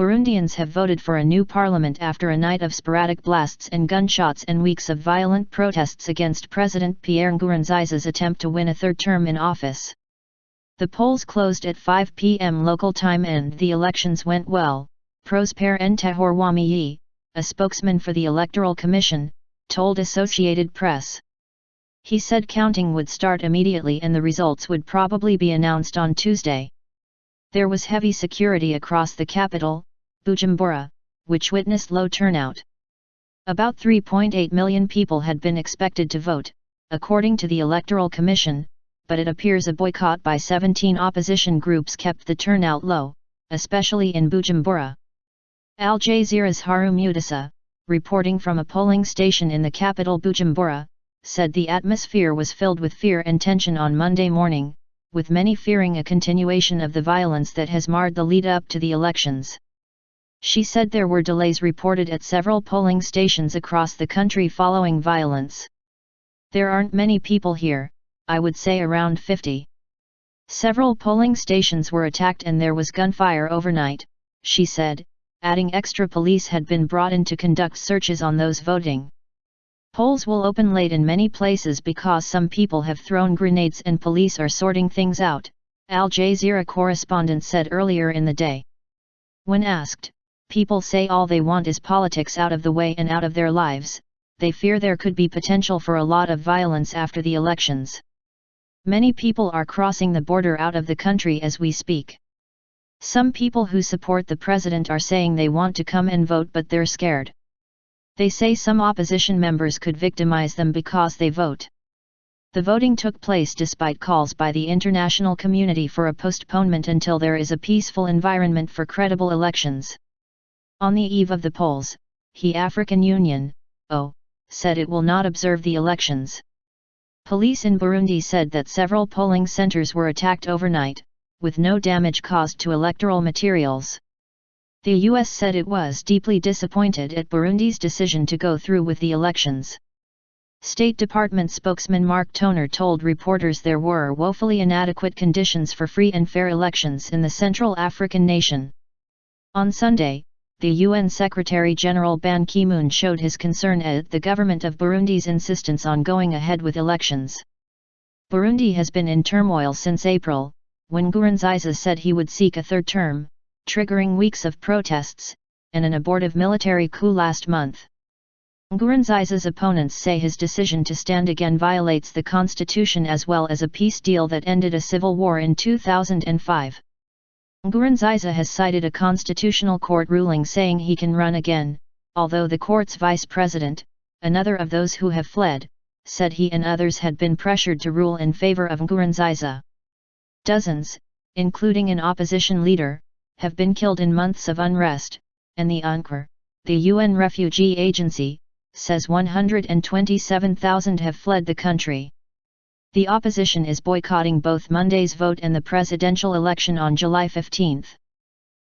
Burundians have voted for a new parliament after a night of sporadic blasts and gunshots and weeks of violent protests against President Pierre Nkurunziza's attempt to win a third term in office. The polls closed at 5 p.m. local time and the elections went well, Prospere Ntahorwamiye, a spokesman for the Electoral Commission, told Associated Press. He said counting would start immediately and the results would probably be announced on Tuesday. There was heavy security across the capital, Bujumbura, which witnessed low turnout. About 3.8 million people had been expected to vote, according to the Electoral Commission, but it appears a boycott by 17 opposition groups kept the turnout low, especially in Bujumbura. Al Jazeera's Haru Mutasa, reporting from a polling station in the capital Bujumbura, said the atmosphere was filled with fear and tension on Monday morning, with many fearing a continuation of the violence that has marred the lead-up to the elections. She said there were delays reported at several polling stations across the country following violence. There aren't many people here, I would say around 50. Several polling stations were attacked and there was gunfire overnight, she said, adding extra police had been brought in to conduct searches on those voting. Polls will open late in many places because some people have thrown grenades and police are sorting things out, Al Jazeera correspondent said earlier in the day. When asked, people say all they want is politics out of the way and out of their lives. They fear there could be potential for a lot of violence after the elections. Many people are crossing the border out of the country as we speak. Some people who support the president are saying they want to come and vote but they're scared. They say some opposition members could victimize them because they vote. The voting took place despite calls by the international community for a postponement until there is a peaceful environment for credible elections. On the eve of the polls, the African Union, said it will not observe the elections. Police in Burundi said that several polling centers were attacked overnight, with no damage caused to electoral materials. The U.S. said it was deeply disappointed at Burundi's decision to go through with the elections. State Department spokesman Mark Toner told reporters there were woefully inadequate conditions for free and fair elections in the Central African nation. On Sunday, the UN Secretary-General Ban Ki-moon showed his concern at the government of Burundi's insistence on going ahead with elections. Burundi has been in turmoil since April, when Nkurunziza said he would seek a third term, triggering weeks of protests, and an abortive military coup last month. Nkurunziza's opponents say his decision to stand again violates the constitution as well as a peace deal that ended a civil war in 2005. Nkurunziza has cited a constitutional court ruling saying he can run again, although the court's vice president, another of those who have fled, said he and others had been pressured to rule in favor of Nkurunziza. Dozens, including an opposition leader, have been killed in months of unrest, and the UNRWA, the UN Refugee Agency, says 127,000 have fled the country. The opposition is boycotting both Monday's vote and the presidential election on July 15.